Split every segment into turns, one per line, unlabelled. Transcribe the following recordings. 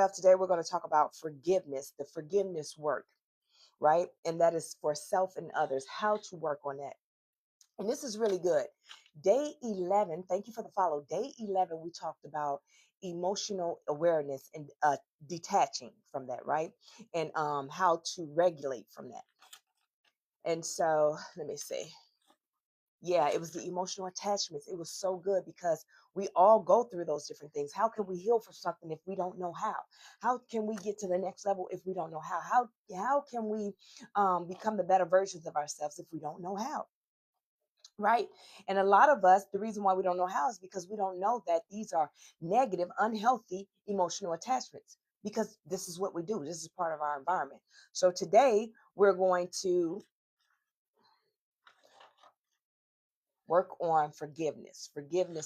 love, today we're going to talk about forgiveness, the forgiveness work, right? And that is for self and others, how to work on that. And this is really good. Day 11, thank you for the follow. Day 11, we talked about emotional awareness and detaching from that, right? And how to regulate from that. And so let me see. Yeah, it was the emotional attachments. It was so good because we all go through those different things. How can we heal from something if we don't know how? How can we get to the next level if we don't know how? How can we become the better versions of ourselves if we don't know how? Right? And a lot of us, the reason why we don't know how is because we don't know that these are negative, unhealthy emotional attachments. Because this is what we do. This is part of our environment. So today we're going to work on forgiveness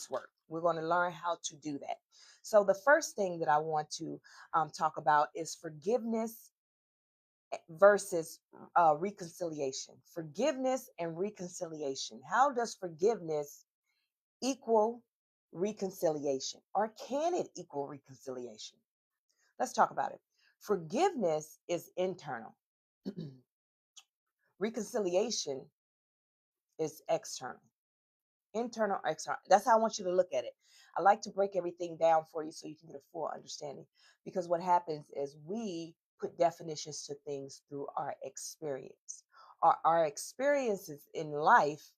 work. We're going to learn how to do that. So, the first thing that I want to talk about is forgiveness versus reconciliation. Forgiveness and reconciliation. How does forgiveness equal reconciliation? Or can it equal reconciliation? Let's talk about it. Forgiveness is internal, reconciliation is external. Internal or external. That's how I want you to look at it. I like to break everything down for you so you can get a full understanding. Because what happens is we put definitions to things through our experience. Our experiences in life,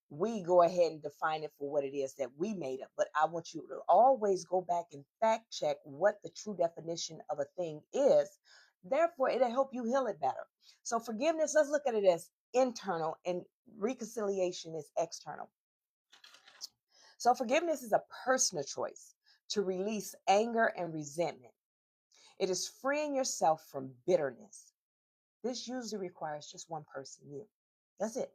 we go ahead and define it for what it is that we made up. But I want you to always go back and fact check what the true definition of a thing is. Therefore, it'll help you heal it better. So forgiveness, let's look at it as internal, and reconciliation is external. So, forgiveness is a personal choice to release anger and resentment. It is freeing yourself from bitterness. This usually requires just one person, you. That's it.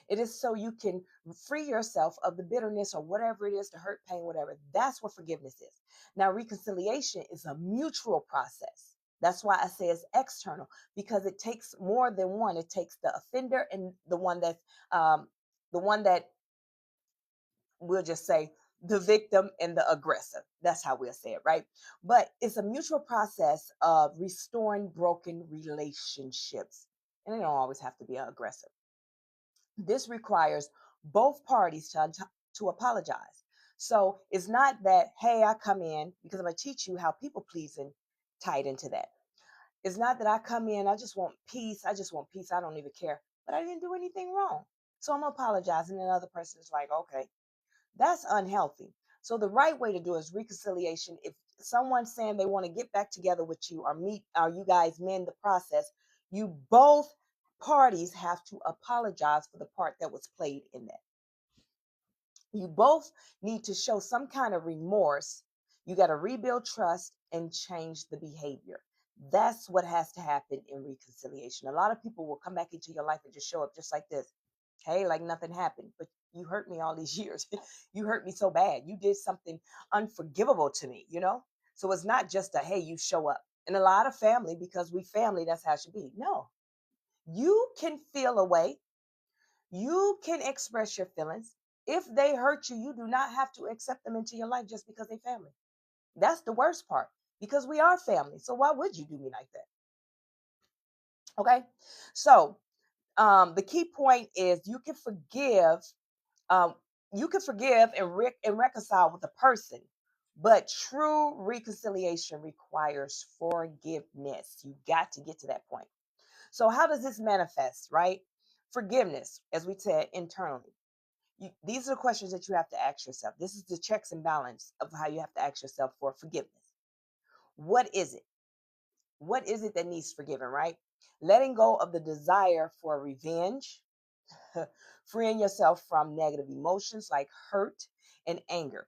It is so you can free yourself of the bitterness or whatever it is, the hurt, pain, whatever. That's what forgiveness is. Now, reconciliation is a mutual process. That's why I say it's external, because it takes more than one. It takes the offender and the one that we'll just say the victim and the aggressor. That's how we'll say it, right? But it's a mutual process of restoring broken relationships. And it don't always have to be an aggressor. This requires both parties to apologize. So it's not that, hey, I come in, because I'm going to teach you how people pleasing tied into that. It's not that I come in, I just want peace. I just want peace. I don't even care. But I didn't do anything wrong. So I'm apologizing. And the other person is like, okay, that's unhealthy. So the right way to do is reconciliation. If someone's saying they want to get back together with you or meet, or you guys mend the process, you both parties have to apologize for the part that was played in that. You both need to show some kind of remorse. You got to rebuild trust and change the behavior. That's what has to happen in reconciliation. A lot of people will come back into your life and just show up just like this. Hey, like nothing happened, but you hurt me all these years. You hurt me so bad. You did something unforgivable to me, you know? So it's not just a, hey, you show up. And a lot of family, because we family, that's how it should be. No, you can feel a way. You can express your feelings. If they hurt you, you do not have to accept them into your life just because they family. That's the worst part, because we are family. So why would you do me like that? Okay. So the key point is um, you can forgive and reconcile with a person, but true reconciliation requires forgiveness. You got to get to that point. So how does this manifest, right? Forgiveness, as we said, internally. These are the questions that you have to ask yourself. This is the checks and balance of how you have to ask yourself for forgiveness. What is it? What is it that needs forgiven, right? Letting go of the desire for revenge, freeing yourself from negative emotions like hurt and anger.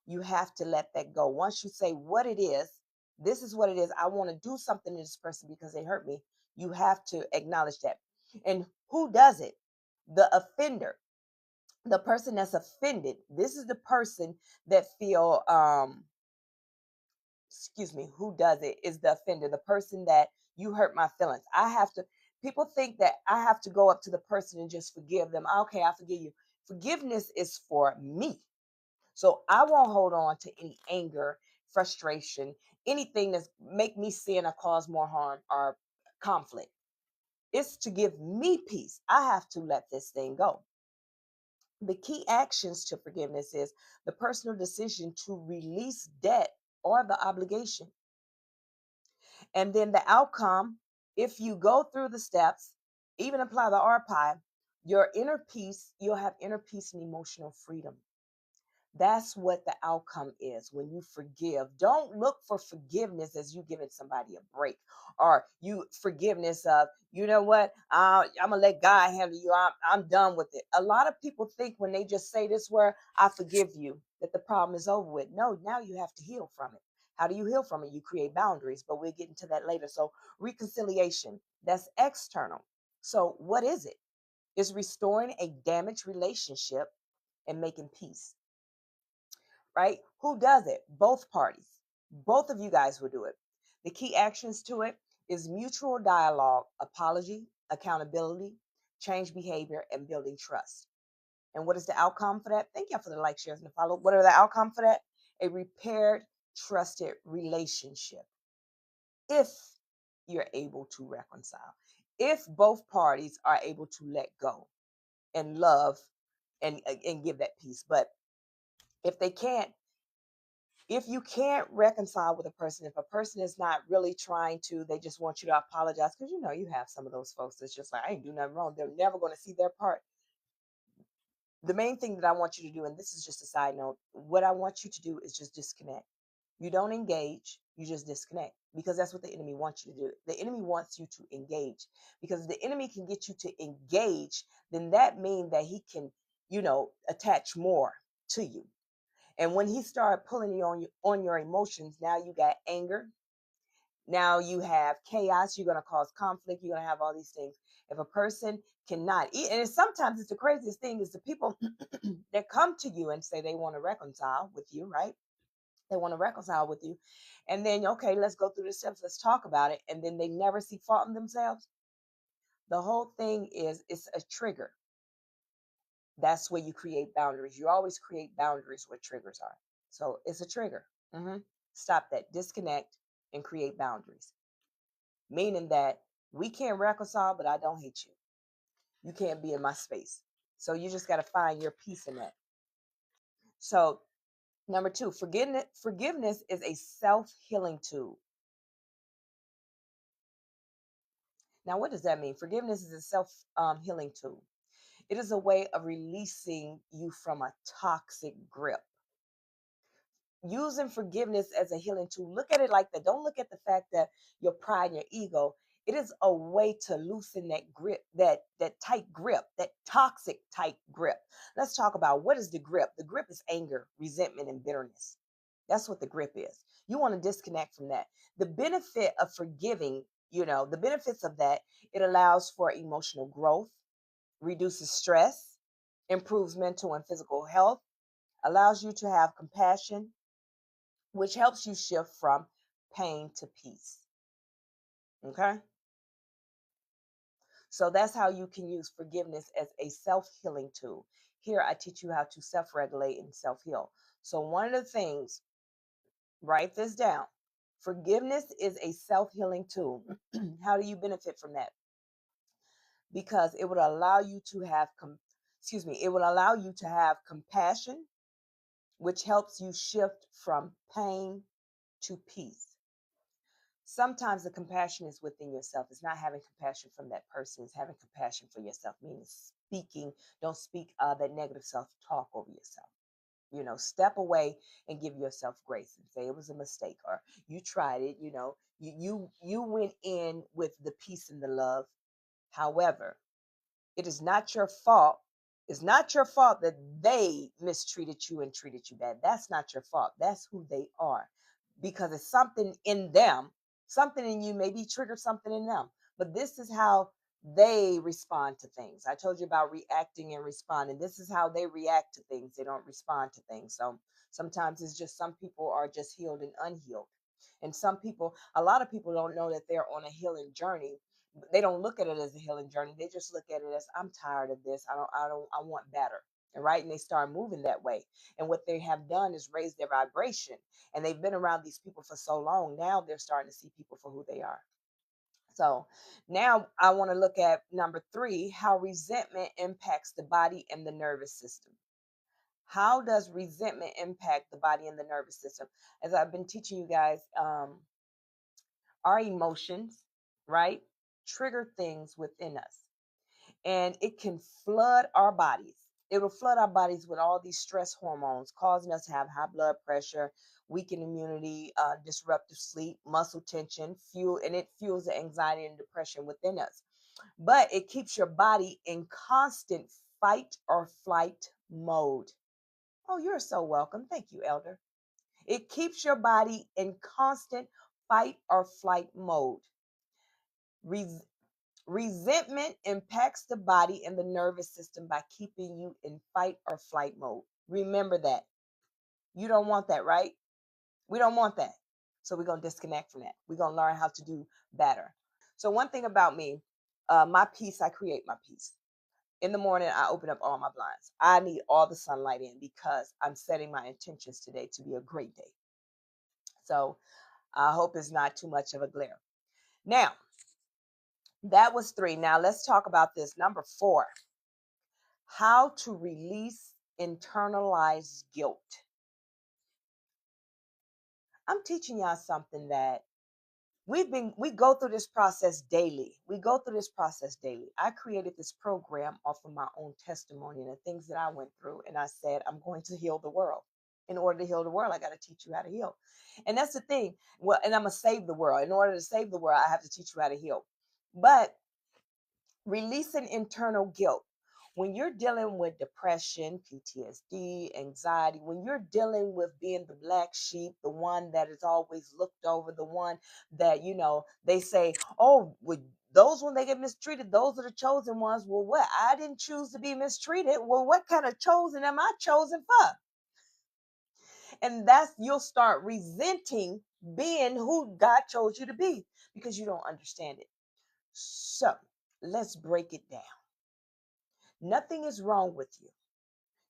You have to let that go. Once you say what it is, this is what it is. I want to do something to this person because they hurt me. You have to acknowledge that. And who does it? The offender, the person that's offended. This is the person that feel excuse me, who does it is the offender, the person that you hurt my feelings. I have to, people think that I have to go up to the person and just forgive them. Okay, I forgive you. Forgiveness is for me. So I won't hold on to any anger, frustration, anything that's make me sin or cause more harm or conflict. It's to give me peace. I have to let this thing go. The key actions to forgiveness is the personal decision to release debt or the obligation. And then the outcome, if you go through the steps, even apply the RPI, your inner peace, you'll have inner peace and emotional freedom. That's what the outcome is when you forgive. Don't look for forgiveness as you giving somebody a break, or you forgiveness of, you know what, I'm gonna let God handle you. I'm done with it. A lot of people think when they just say this word, I forgive you, that the problem is over with. No, now you have to heal from it. How do you heal from it? You create boundaries, but we'll get into that later. So reconciliation, that's external. So what is it? It's restoring a damaged relationship and making peace, right? Who does it? Both parties. Both of you guys will do it. The key actions to it is mutual dialogue, apology, accountability, change behavior, and building trust. And what is the outcome for that? Thank you for the like, shares, and the follow. What are the outcome for that? A repaired, trusted relationship. If you're able to reconcile, if both parties are able to let go and love and give that peace. But if they can't, if you can't reconcile with a person, if a person is not really trying to, they just want you to apologize, because you know you have some of those folks that's just like, I ain't do nothing wrong. They're never going to see their part. The main thing that I want you to do, and this is just a side note, what I want you to do is just disconnect. You don't engage, you just disconnect, because that's what the enemy wants you to do. The enemy wants you to engage, because if the enemy can get you to engage, then that means that he can, attach more to you. And when he started pulling you on your emotions, now you got anger. Now you have chaos. You're going to cause conflict. You're going to have all these things. If a person cannot eat, and sometimes it's the craziest thing is the people that come to you and say they want to reconcile with you, right? They want to reconcile with you. And then, okay, let's go through the steps. Let's talk about it. And then they never see fault in themselves. The whole thing is it's a trigger. That's where you create boundaries. You always create boundaries where triggers are. So it's a trigger. Stop that. Disconnect and create boundaries. Meaning that we can't reconcile, but I don't hate you. You can't be in my space. So you just got to find your peace in that. So number two, forgiveness is a self-healing tool. Now, what does that mean? Forgiveness is a self-healing tool. It is a way of releasing you from a toxic grip. Using forgiveness as a healing tool. Look at it like that. Don't look at the fact that your pride and your ego. It is a way to loosen that grip, that tight grip, that toxic tight grip. Let's talk about what is the grip. The grip is anger, resentment, and bitterness. That's what the grip is. You want to disconnect from that. The benefit of forgiving, the benefits of that, it allows for emotional growth, reduces stress, improves mental and physical health, allows you to have compassion, which helps you shift from pain to peace. Okay? So that's how you can use forgiveness as a self healing tool. Here, I teach you how to self regulate and self heal. So, one of the things, write this down. Forgiveness is a self healing tool. How do you benefit from that? Because it would allow you to have, it will allow you to have compassion, which helps you shift from pain to peace. Sometimes the compassion is within yourself. It's not having compassion from that person. It's having compassion for yourself, meaning don't speak that negative self-talk over yourself. Step away and give yourself grace and say it was a mistake, or you tried it, you went in with the peace and the love. However, it is not your fault. It's not your fault that they mistreated you and treated you bad. That's not your fault. That's who they are. Because it's something in them, something in you maybe triggered something in them. But this is how they respond to things. I told you about reacting and responding. This is how they react to things. They don't respond to things. So sometimes it's just some people are just healed and unhealed. And a lot of people don't know that they're on a healing journey. They don't look at it as a healing journey. They just look at it as, I'm tired of this. I want better. right? And they start moving that way. And what they have done is raise their vibration. And they've been around these people for so long. Now they're starting to see people for who they are. So now I want to look at number 3, how resentment impacts the body and the nervous system. How does resentment impact the body and the nervous system? As I've been teaching you guys, our emotions, right, trigger things within us, and it can flood our bodies. It will flood our bodies with all these stress hormones, causing us to have high blood pressure, weakened immunity, disruptive sleep, muscle tension, and it fuels the anxiety and depression within us. But it keeps your body in constant fight or flight mode. Oh, you're so welcome. Thank you, Elder. It keeps your body in constant fight or flight mode. Res- Resentment impacts the body and the nervous system by keeping you in fight or flight mode. Remember that. You don't want that, right? We don't want that. So we're going to disconnect from that. We're going to learn how to do better. So, one thing about me, my peace, I create my peace. In the morning, I open up all my blinds. I need all the sunlight in because I'm setting my intentions today to be a great day. So, I hope it's not too much of a glare. Now, that was 3. Now, let's talk about this. Number 4, how to release internalized guilt. I'm teaching y'all something that we go through this process daily. I created this program off of my own testimony and the things that I went through. And I said, I'm going to heal the world. In order to heal the world, I got to teach you how to heal. And that's the thing. Well, and I'm going to save the world. In order to save the world, I have to teach you how to heal. But releasing internal guilt. When you're dealing with depression, PTSD, anxiety, when you're dealing with being the black sheep, the one that is always looked over, the one that, they say, oh, those when they get mistreated, those are the chosen ones. Well, what? I didn't choose to be mistreated. Well, what kind of chosen am I chosen for? And you'll start resenting being who God chose you to be because you don't understand it. So let's break it down. Nothing is wrong with you.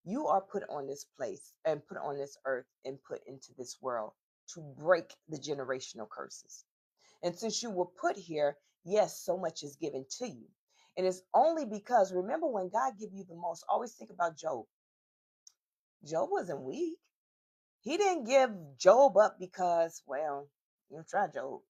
You are put on this place and put on this earth and put into this world to break the generational curses. And since you were put here, yes, so much is given to you. And it's only because, remember, when God give you the most, always think about Job. Job wasn't weak. He didn't give Job up because, well, try Job.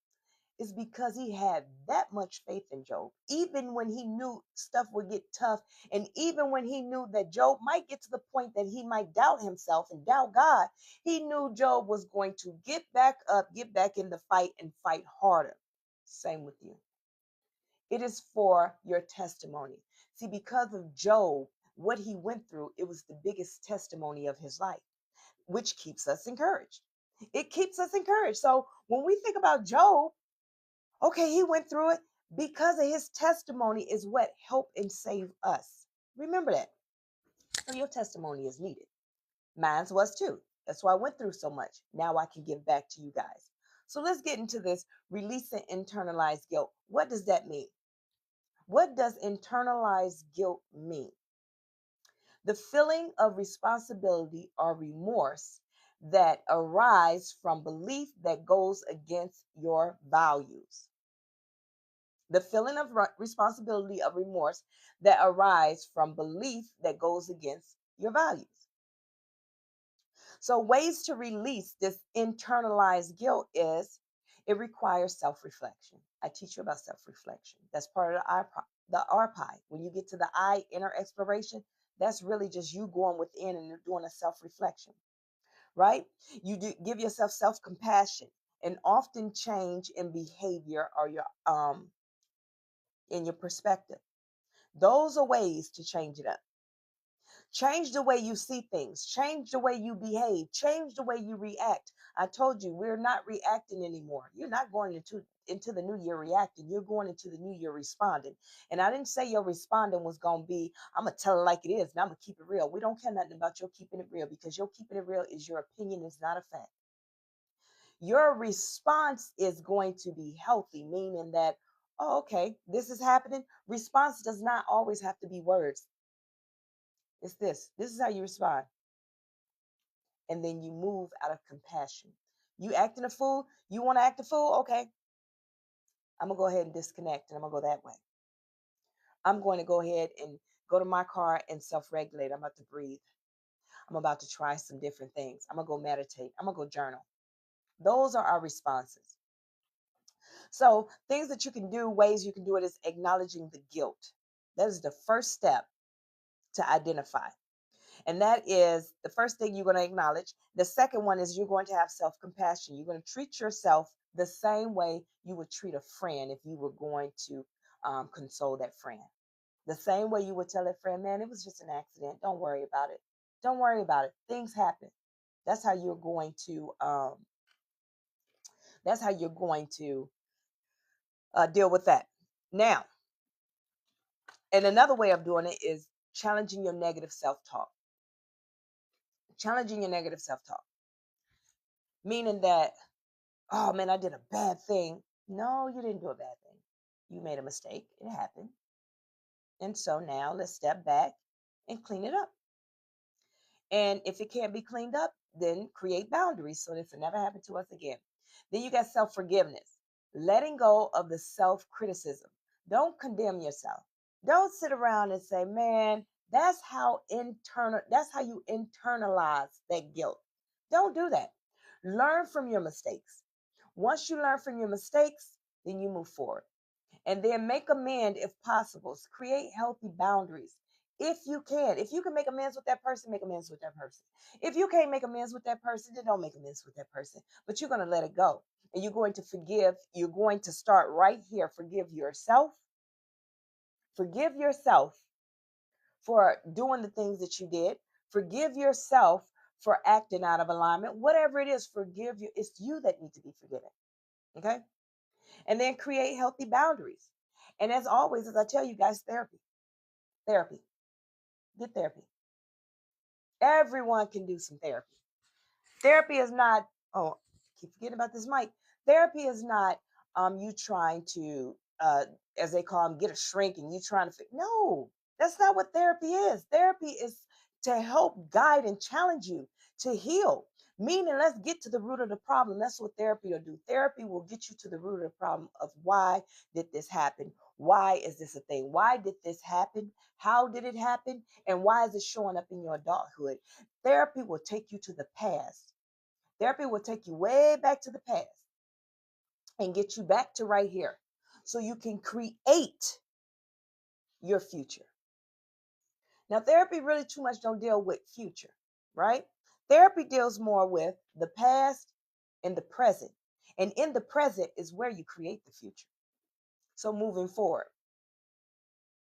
Is because he had that much faith in Job, even when he knew stuff would get tough, and even when he knew that Job might get to the point that he might doubt himself and doubt God. He knew Job was going to get back up, get back in the fight, and fight harder. Same with you. It is for your testimony. See, because of Job, what he went through, it was the biggest testimony of his life, which keeps us encouraged. It keeps us encouraged. So when we think about Job, okay, he went through it because of his testimony is what helped and saved us. Remember that. So your testimony is needed. Mine was too. That's why I went through so much. Now I can give back to you guys. So let's get into this releasing internalized guilt. What does that mean? What does internalized guilt mean? The feeling of responsibility or remorse that arise from belief that goes against your values. The feeling of responsibility of remorse that arise from belief that goes against your values. So ways to release this internalized guilt is it requires self-reflection. I teach you about self-reflection. That's part of the RPI. When you get to the I, inner exploration, that's really just you going within and you're doing a self-reflection, right? You do give yourself self-compassion and often change in behavior or your in your perspective. Those are ways to change it up. Change the way you see things, change the way you behave, change the way you react. I told you we're not reacting anymore. You're not going into the new year reacting. You're going into the new year responding. And I didn't say your responding was going to be, I'm going to tell it like it is and I'm going to keep it real. We don't care nothing about your keeping it real because your keeping it real is your opinion, is not a fact. Your response is going to be healthy, meaning that, oh, okay, this is happening. Response does not always have to be words. It's this. This is how you respond. And then you move out of compassion. You acting a fool? You want to act a fool? Okay. I'm going to go ahead and disconnect and I'm going to go that way. I'm going to go ahead and go to my car and self regulate. I'm about to breathe. I'm about to try some different things. I'm going to go meditate. I'm going to go journal. Those are our responses. So, things that you can do, ways you can do it is acknowledging the guilt. That is the first step to identify. And that is the first thing you're going to acknowledge. The second one is you're going to have self compassion. You're going to treat yourself the same way you would treat a friend if you were going to console that friend. The same way you would tell that friend, man, it was just an accident. Don't worry about it. Don't worry about it. Things happen. That's how you're going to. That's how you're going to deal with that. Now, and another way of doing it is challenging your negative self-talk. Challenging your negative self-talk, meaning that, oh man, I did a bad thing. No, you didn't do a bad thing. You made a mistake. It happened. And so now let's step back and clean it up. And if it can't be cleaned up, then create boundaries so this will never happen to us again. Then you got self forgiveness, letting go of the self criticism. Don't condemn yourself. Don't sit around and say, man, that's how you internalize that guilt. Don't do that. Learn from your mistakes. Once you learn from your mistakes, then you move forward. And then make amends if possible. Create healthy boundaries. If you can make amends with that person, make amends with that person. If you can't make amends with that person, then don't make amends with that person. But you're going to let it go. And you're going to forgive. You're going to start right here. Forgive yourself. Forgive yourself for doing the things that you did. Forgive yourself for acting out of alignment. Whatever it is, forgive you. It's you that need to be forgiven. Okay? And then create healthy boundaries. And as always, as I tell you guys, therapy. Therapy. Get therapy. Everyone can do some therapy. Therapy is not, oh, keep forgetting about this mic. Therapy is not you trying to, as they call them, get a shrink and you trying to, no, that's not what therapy is. Therapy is to help guide and challenge you to heal. Meaning, let's get to the root of the problem. That's what therapy will do. Therapy will get you to the root of the problem of why did this happen? Why is this a thing? Why did this happen? How did it happen? And why is it showing up in your adulthood? Therapy will take you to the past. Therapy will take you way back to the past and get you back to right here so you can create your future. Now, therapy really too much don't deal with future, right? Therapy deals more with the past and the present. And in the present is where you create the future. So moving forward.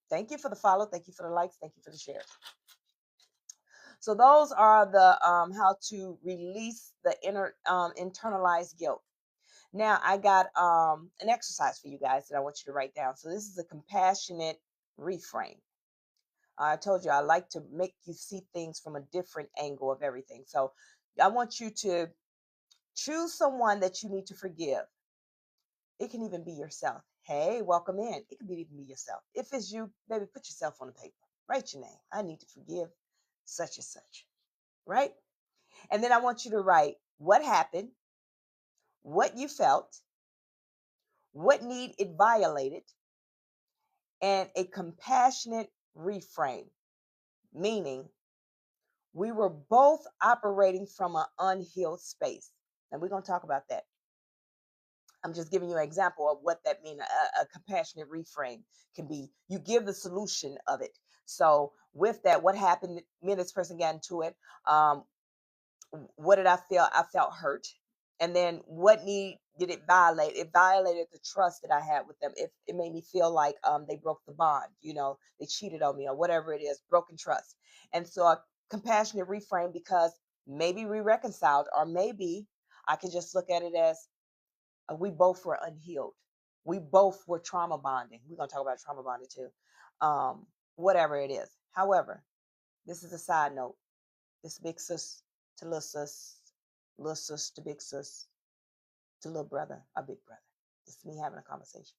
Thank you for the follow. Thank you for the likes. Thank you for the shares. So those are the how to release the internalized guilt. Now I got an exercise for you guys that I want you to write down. So this is a compassionate reframe. I told you I like to make you see things from a different angle of everything. So I want you to choose someone that you need to forgive. It can even be yourself. Hey, welcome in. It can even be yourself. If it's you, baby, put yourself on the paper. Write your name. I need to forgive such and such. Right? And then I want you to write what happened, what you felt, what need it violated, and a compassionate reframe, meaning we were both operating from an unhealed space. And we're going to talk about that. I'm just giving you an example of what that means. A compassionate reframe can be you give the solution of it. So, with that, what happened? Me and this person got into it. What did I feel? I felt hurt. And then what need did it violate? It violated the trust that I had with them. It made me feel like they broke the bond, they cheated on me or whatever it is, broken trust. And so a compassionate reframe because maybe we reconciled, or maybe I can just look at it as we both were unhealed. We both were trauma bonding. We're gonna talk about trauma bonding too. Whatever it is. However, this is a side note. This big sis to little sis to big sis to little brother or big brother. It's me having a conversation.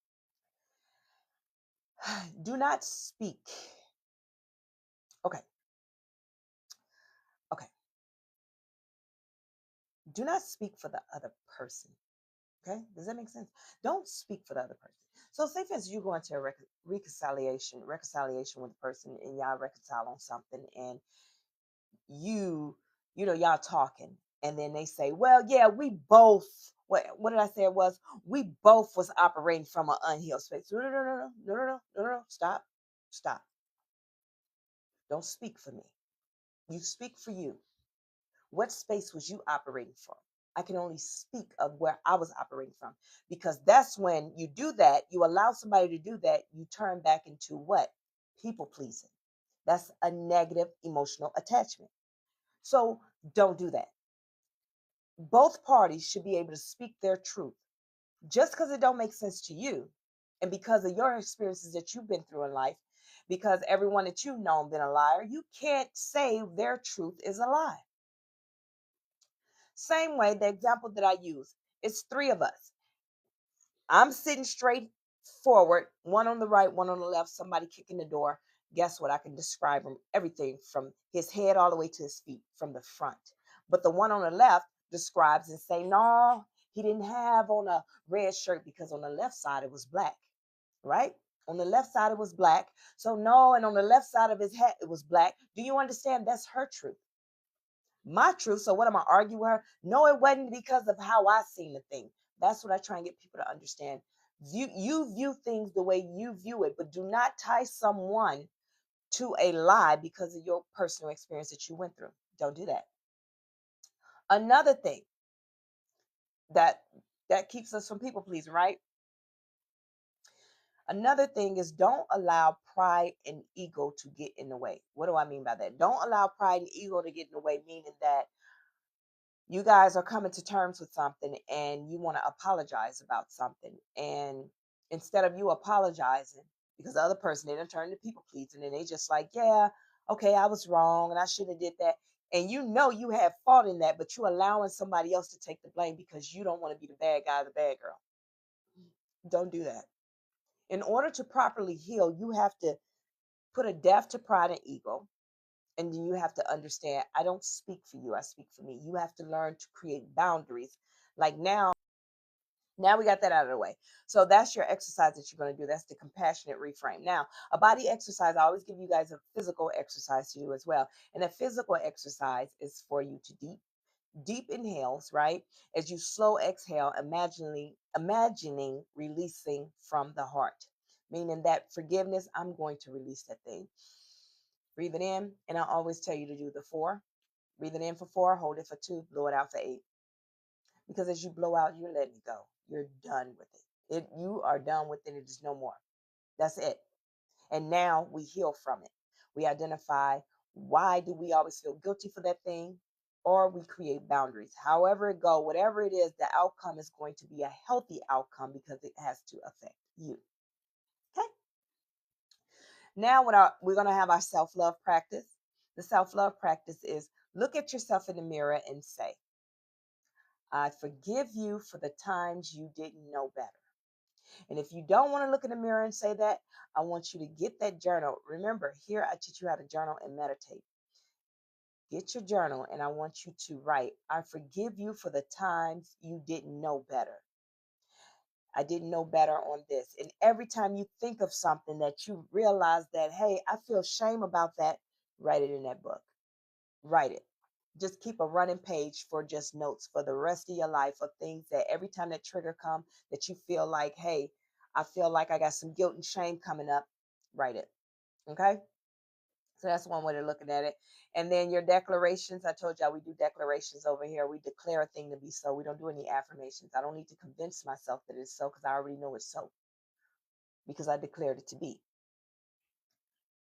Do not speak. Okay. Do not speak for the other person. Okay, does that make sense? Don't speak for the other person. So, say for instance, you go into a reconciliation with a person, and y'all reconcile on something, and you, y'all talking, and then they say, "Well, yeah, we both." What did I say? It was we both was operating from an unhealed space. No, no, no, no, no, no, no, no, no, no. Stop, stop. Don't speak for me. You speak for you. What space was you operating from? I can only speak of where I was operating from, because that's when you do that, you allow somebody to do that, you turn back into what? People pleasing. That's a negative emotional attachment. So don't do that. Both parties should be able to speak their truth. Just because it don't make sense to you, and because of your experiences that you've been through in life, because everyone that you've known been a liar, you can't say their truth is a lie. Same way, the example that I use, it's three of us. I'm sitting straight forward, one on the right, one on the left, somebody kicking the door. Guess what? I can describe him everything from his head all the way to his feet from the front. But the one on the left describes and say, no, he didn't have on a red shirt, because on the left side it was black, right? On the left side it was black. So no, and on the left side of his hat it was black. Do you understand? That's her truth. My truth. So what am I arguing with her? No, it wasn't because of how I seen the thing. That's what I try and get people to understand. You view things the way you view it, but do not tie someone to a lie because of your personal experience that you went through. Don't do that. Another thing that keeps us from people pleasing, right? Another thing is, don't allow pride and ego to get in the way. What do I mean by that? Don't allow pride and ego to get in the way, meaning that you guys are coming to terms with something and you want to apologize about something, and instead of you apologizing, because the other person didn't turn to people pleasing, and they just like, yeah, okay, I was wrong and I shouldn't have did that, and you have fault in that, but you're allowing somebody else to take the blame because you don't want to be the bad guy, the bad girl. Don't do that. In order to properly heal, you have to put a death to pride and ego. And then you have to understand, I don't speak for you, I speak for me. You have to learn to create boundaries. Like now we got that out of the way. So that's your exercise that you're going to do. That's the compassionate reframe. Now, a body exercise, I always give you guys a physical exercise to do as well. And a physical exercise is for you to deep inhales, right? As you slow exhale, imagining releasing from the heart. Meaning that forgiveness, I'm going to release that thing. Breathe it in, and I always tell you to do the 4. Breathe it in for 4, hold it for 2, blow it out for 8. Because as you blow out, you're letting it go. You're done with it. You are done with it. It is no more. That's it. And now we heal from it. We identify, why do we always feel guilty for that thing, or we create boundaries. However it go, whatever it is, the outcome is going to be a healthy outcome because it has to affect you. Okay. Now, we're going to have our self-love practice. The self-love practice is, look at yourself in the mirror and say, I forgive you for the times you didn't know better. And if you don't want to look in the mirror and say that, I want you to get that journal. Remember, here I teach you how to journal and meditate. Get your journal, and I want you to write, I forgive you for the times you didn't know better. I didn't know better on this. And every time you think of something that you realize that, hey, I feel shame about that, write it in that book. Write it. Just keep a running page for just notes for the rest of your life of things that every time that trigger come, that you feel like, hey, I feel like I got some guilt and shame coming up, write it. Okay. So that's one way to looking at it. And then your declarations, I told y'all we do declarations over here. We declare a thing to be so. We don't do any affirmations. I don't need to convince myself that it's so, because I already know it's so, because I declared it to be.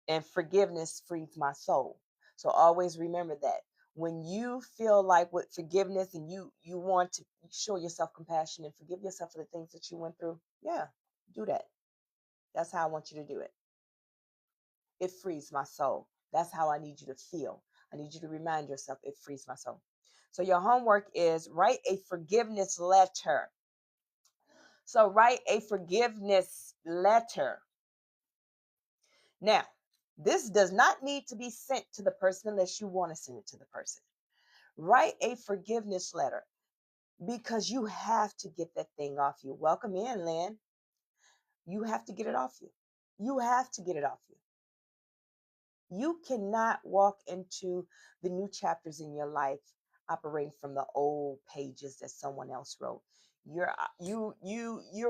And forgiveness frees my soul. So always remember that. When you feel like with forgiveness, and you want to show yourself compassion and forgive yourself for the things that you went through, yeah, do that. That's how I want you to do it. It frees my soul. That's how I need you to feel. I need you to remind yourself, it frees my soul. So your homework is, write a forgiveness letter. So write a forgiveness letter. Now, this does not need to be sent to the person unless you want to send it to the person. Write a forgiveness letter. because you have to get that thing off you. Welcome in, Lynn. You have to get it off you. You have to get it off you. You cannot walk into the new chapters in your life operating from the old pages that someone else wrote. You're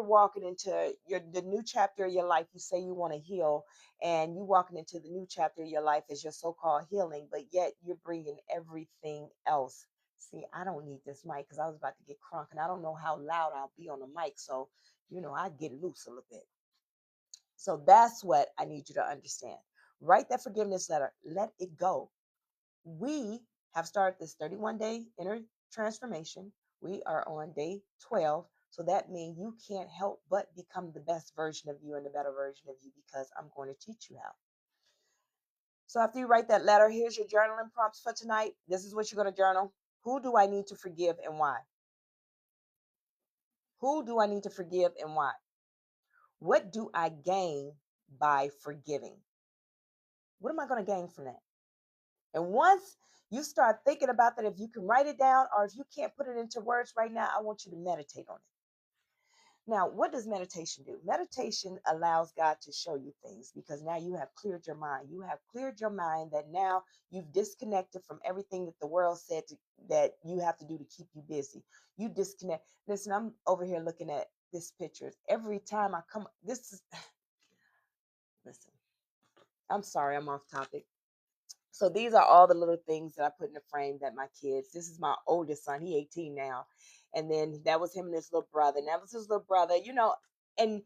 walking into the new chapter of your life. You say you want to heal, and you walking into the new chapter of your life as your so-called healing, but yet you're bringing everything else. See, I don't need this mic because I was about to get crunk, and I don't know how loud I'll be on the mic, so I get loose a little bit. So that's what I need you to understand. Write that forgiveness letter. Let it go. We have started this 31-day inner transformation. We are on day 12. So that means you can't help but become the best version of you and the better version of you because I'm going to teach you how. So after you write that letter, here's your journaling prompts for tonight. This is what you're going to journal. Who do I need to forgive and why? Who do I need to forgive and why? What do I gain by forgiving? What am I going to gain from that? And once you start thinking about that, if you can write it down or if you can't put it into words right now, I want you to meditate on it. Now, what does meditation do? Meditation allows God to show you things because now you have cleared your mind. You have cleared your mind that now you've disconnected from everything that the world said that you have to do to keep you busy. You disconnect. Listen, I'm over here looking at this picture. Every time I come, this is, listen, I'm sorry, I'm off topic. So these are all the little things that I put in the frame that my kids, this is my oldest son, he 18 now. And then that was him and his little brother. And that was his little brother, and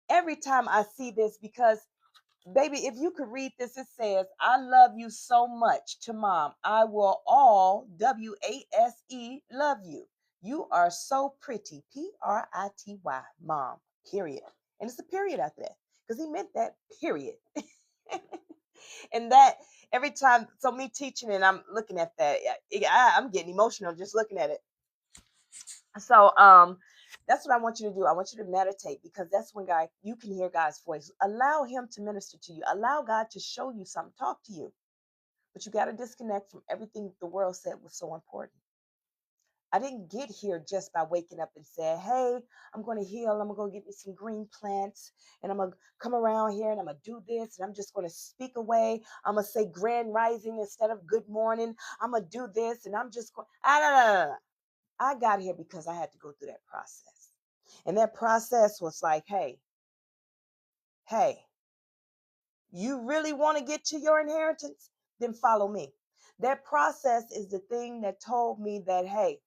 every time I see this, because baby, if you could read this, it says, I love you so much to mom. I will all WASE love you. You are so pretty. PRITY, mom, period. And it's a period after that because he meant that, period. And that every time, so me teaching and I'm looking at that, I'm getting emotional just looking at it. So that's what I want you to do. I want you to meditate because that's when God, you can hear God's voice. Allow him to minister to you. Allow God to show you something, talk to you. But you got to disconnect from everything the world said was so important. I didn't get here just by waking up and saying, hey, I'm going to heal. I'm going to go get me some green plants and I'm going to come around here and I'm going to do this and I'm just going to speak away. I'm going to say grand rising instead of good morning. I'm going to do this and I'm just going, I got here because I had to go through that process. And that process was like, hey, you really want to get to your inheritance? Then follow me. That process is the thing that told me that, hey,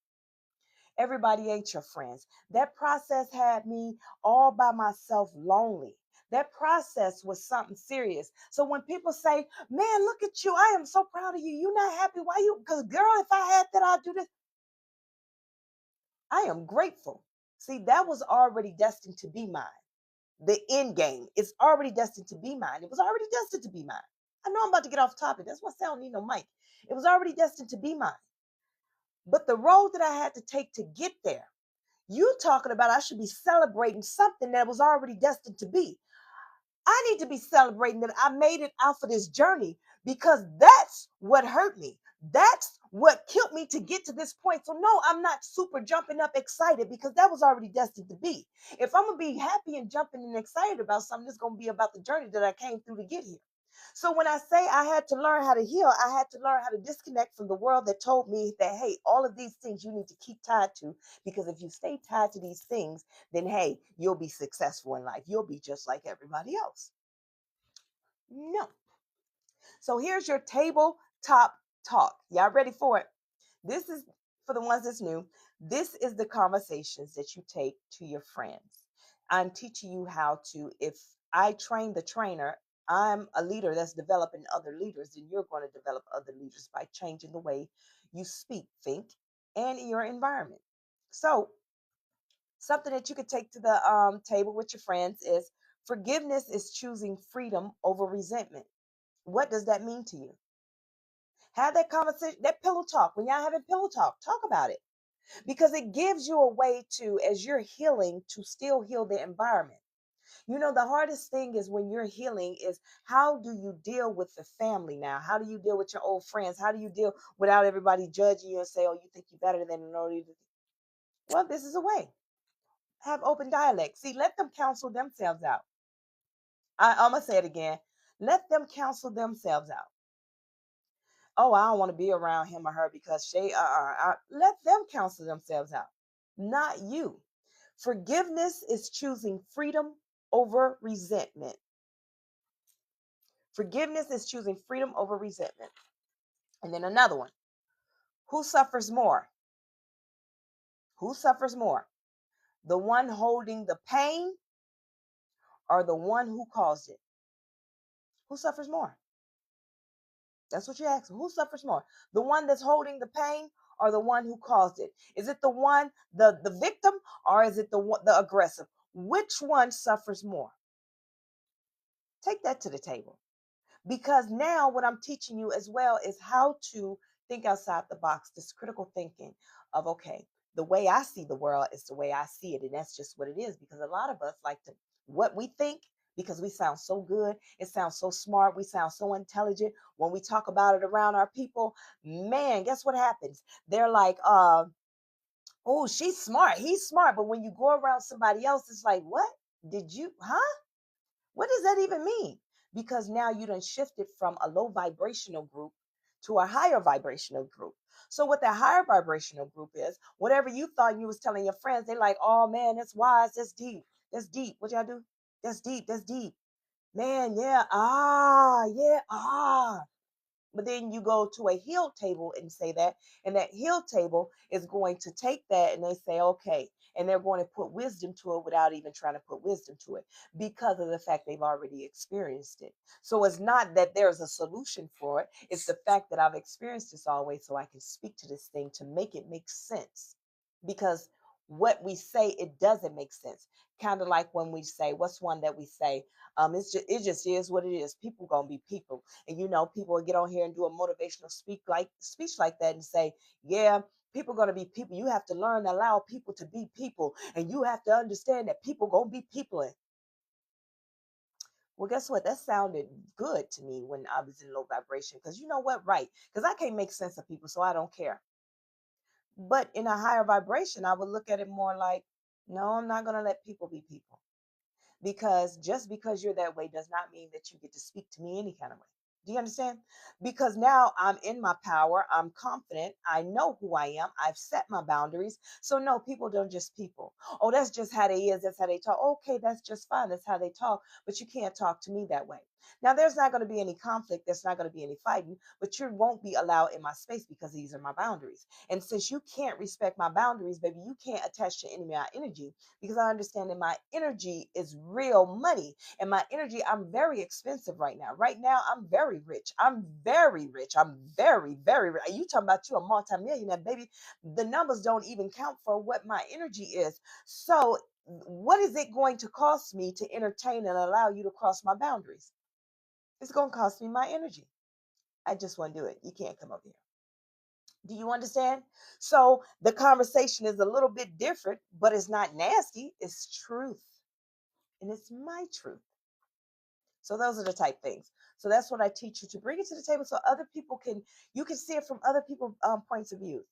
everybody ain't your friends. That process had me all by myself, lonely. That process was something serious. So when people say, man, look at you, I am so proud of you. You're not happy. Why you? Because girl, if I had that, I'd do this. I am grateful. See, that was already destined to be mine. The end game is already destined to be mine. It was already destined to be mine. I know I'm about to get off topic. That's why I don't need no mic. It was already destined to be mine. But the road that I had to take to get there, you talking about I should be celebrating something that was already destined to be. I need to be celebrating that I made it out for this journey because that's what hurt me. That's what killed me to get to this point. So no, I'm not super jumping up excited because that was already destined to be. If I'm going to be happy and jumping and excited about something, it's going to be about the journey that I came through to get here. So when I say I had to learn how to heal, I had to learn how to disconnect from the world that told me that, hey, all of these things you need to keep tied to, because if you stay tied to these things, then, hey, you'll be successful in life. You'll be just like everybody else. No. So here's your tabletop talk. Y'all ready for it? This is for the ones that's new. This is the conversations that you take to your friends. I'm teaching you how to, if I train the trainer, I'm a leader that's developing other leaders, and you're going to develop other leaders by changing the way you speak, think, and your environment. So something that you could take to the table with your friends is forgiveness is choosing freedom over resentment. What does that mean to you? Have that conversation, that pillow talk. When y'all having pillow talk about it because it gives you a way to, as you're healing, to still heal the environment. The hardest thing is when you're healing is how do you deal with the family now? How do you deal with your old friends? How do you deal without everybody judging you and say, oh, you think you're better than an old? Well, this is a way. Have open dialect. See, let them counsel themselves out. I'm going to say it again. Let them counsel themselves out. Oh, I don't want to be around him or her because let them counsel themselves out, not you. Forgiveness is choosing freedom over resentment. Forgiveness is choosing freedom over resentment. And then another one. Who suffers more? Who suffers more? The one holding the pain or the one who caused it? Who suffers more? That's what you ask. Who suffers more? The one that's holding the pain or the one who caused it? Is it the one, the victim, or is it the aggressive? Which one suffers more? Take that to the table. Because now what I'm teaching you as well is how to think outside the box, this critical thinking of, okay, the way I see the world is the way I see it. And that's just what it is. Because a lot of us like to, what we think, because we sound so good, it sounds so smart, we sound so intelligent. When we talk about it around our people, man, guess what happens? They're like, oh, she's smart, he's smart. But when you go around somebody else, it's like, what? Did you, huh? What does that even mean? Because now you done shifted from a low vibrational group to a higher vibrational group. So what that higher vibrational group is, whatever you thought you was telling your friends, they're like, oh man, that's wise, that's deep, that's deep. What y'all do? That's deep, that's deep. Man, yeah, yeah, but then you go to a heal table and say that, and that heal table is going to take that and they say, okay, and they're going to put wisdom to it without even trying to put wisdom to it because of the fact they've already experienced it. So it's not that there's a solution for it. It's the fact that I've experienced this always so I can speak to this thing to make it make sense. Because what we say, it doesn't make sense. Kind of like when we say, what's one that we say? It just is what it is. People gonna be people. And people will get on here and do a motivational speech like that and say, yeah, people are going to be people. You have to learn to allow people to be people, and you have to understand that people going to be people. Well, guess what? That sounded good to me when I was in low vibration, because you know what? Right, because I can't make sense of people, so I don't care. But in a higher vibration, I would look at it more like, no, I'm not going to let people be people, because just because you're that way does not mean that you get to speak to me any kind of way. Do you understand? Because now I'm in my power. I'm confident. I know who I am. I've set my boundaries. So no, people don't just people. Oh, that's just how they is. That's how they talk. Okay, that's just fine. That's how they talk. But you can't talk to me that way. Now, there's not going to be any conflict. There's not going to be any fighting, but you won't be allowed in my space because these are my boundaries. And since you can't respect my boundaries, baby, you can't attach to any of my energy, because I understand that my energy is real money. And my energy, I'm very expensive right now. Right now, I'm very rich. I'm very rich. I'm very, very rich. You talking about you a multimillionaire, baby. The numbers don't even count for what my energy is. So what is it going to cost me to entertain and allow you to cross my boundaries? It's going to cost me my energy. I just won't do it. You can't come over here. Do you understand? So the conversation is a little bit different, but it's not nasty. It's truth. And it's my truth. So those are the type things. So that's what I teach you, to bring it to the table so other people you can see it from other people's points of view.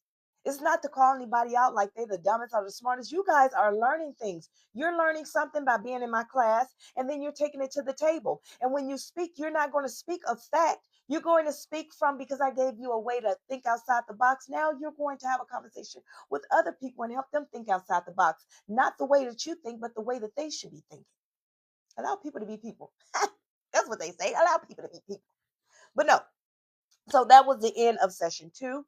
It's not to call anybody out like they're the dumbest or the smartest. You guys are learning things. You're learning something by being in my class, and then you're taking it to the table. And when you speak, you're not going to speak of fact. You're going to speak from, because I gave you a way to think outside the box. Now you're going to have a conversation with other people and help them think outside the box. Not the way that you think, but the way that they should be thinking. Allow people to be people. That's what they say. Allow people to be people. But no. So that was the end of session 2.